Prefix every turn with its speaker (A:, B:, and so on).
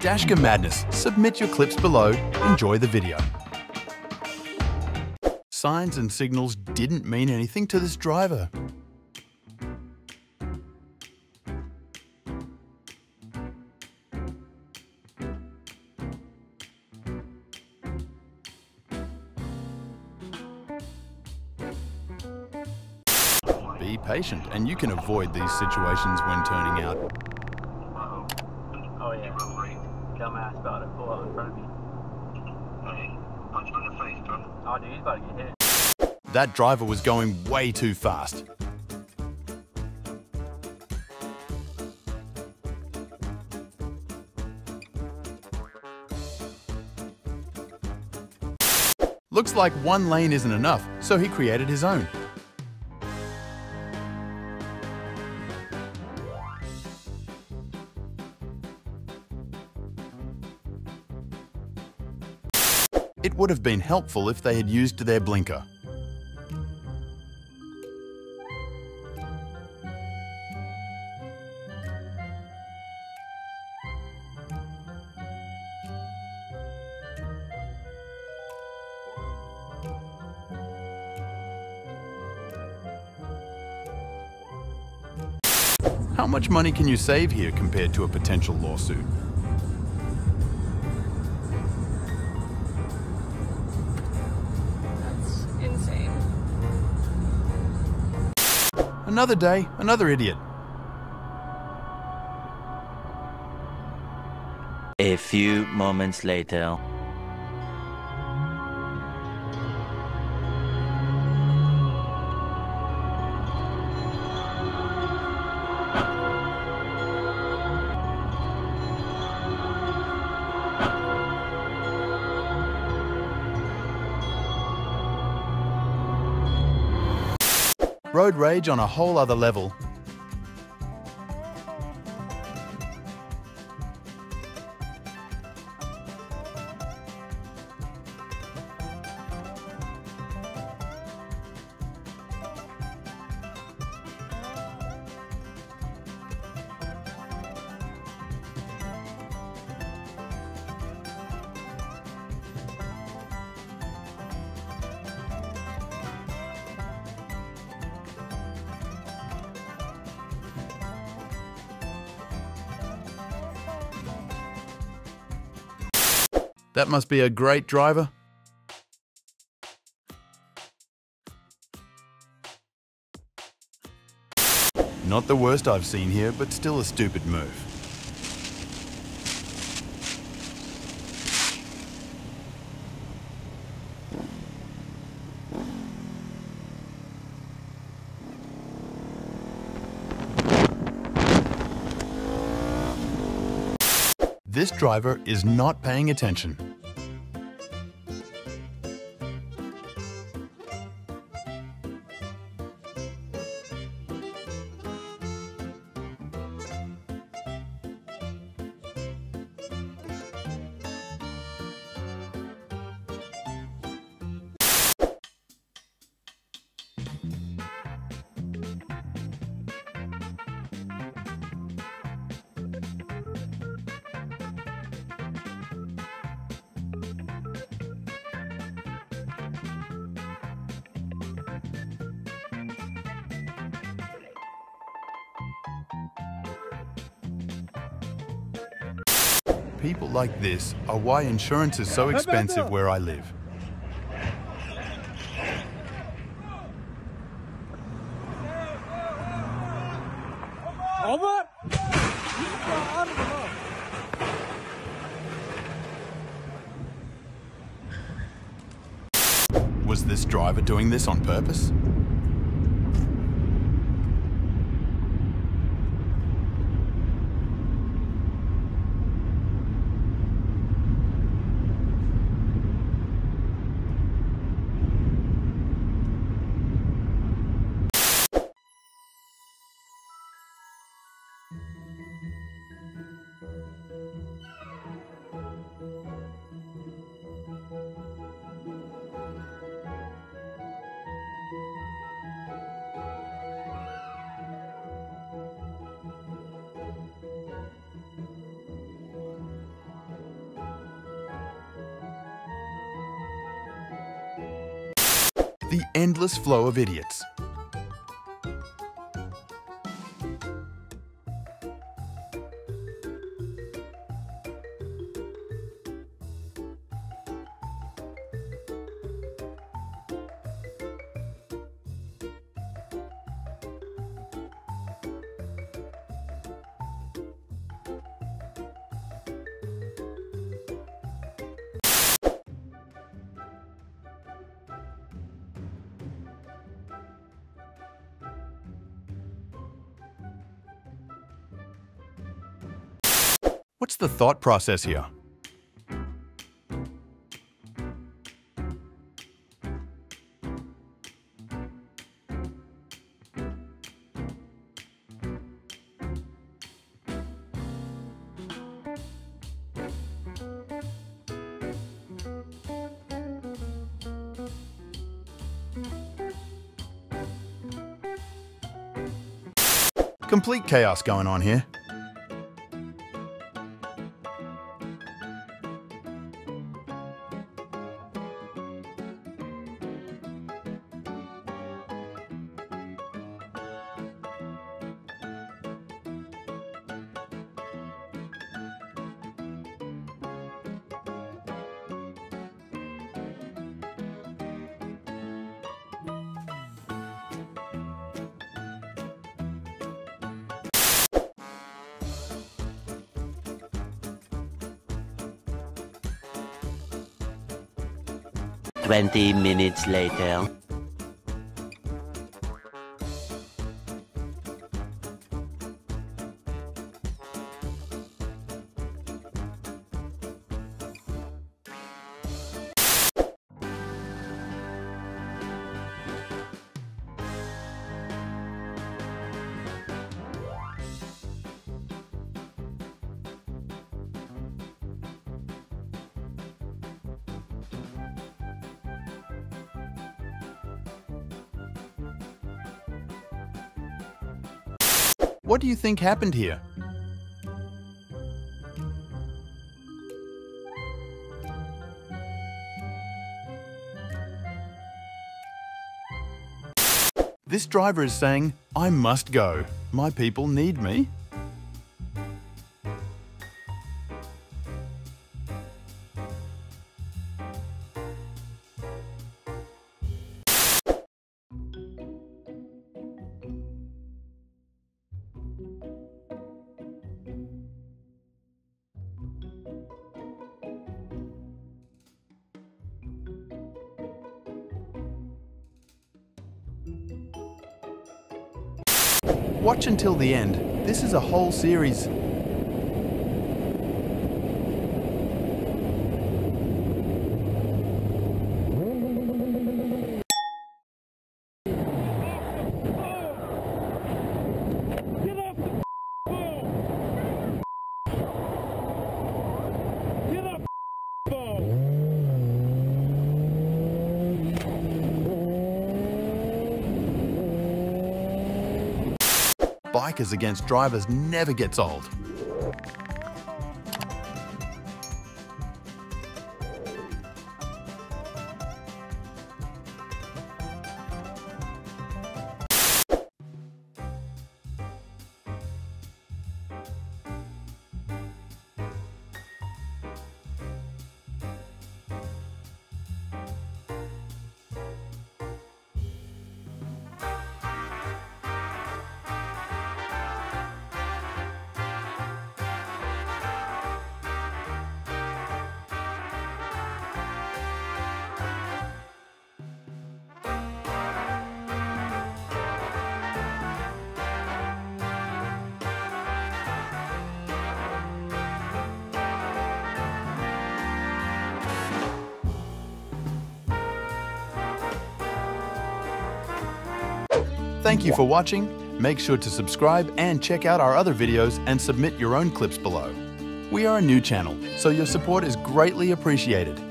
A: Dashcam madness. Submit your clips below. Enjoy the video. Signs and signals didn't mean anything to this driver. Be patient, and you can avoid these situations when turning out.
B: Oh yeah, dumbass about to pull up in front of me.
C: Hey, punch him in the face, bro.
B: Oh dude, he's about to get hit.
A: That driver was going way too fast. Looks like one lane isn't enough, so he created his own. It would have been helpful if they had used their blinker. How much money can you save here compared to a potential lawsuit?
D: Insane.
A: Another day, another idiot.
E: A few moments later.
A: Road rage on a whole other level. That must be a great driver. Not the worst I've seen here, but still a stupid move. This driver is not paying attention. People like this are why insurance is so expensive where I live. Was this driver doing this on purpose? the endless flow of idiots. What's the thought process here? Complete chaos going on here.
E: Twenty minutes later.
A: What do you think happened here? This driver is saying, "I must go. My people need me." Watch until the end. This is a whole series. Bikers against drivers never gets old. Thank you for watching. Make sure to subscribe and check out our other videos and submit your own clips below. We are a new channel, so your support is greatly appreciated.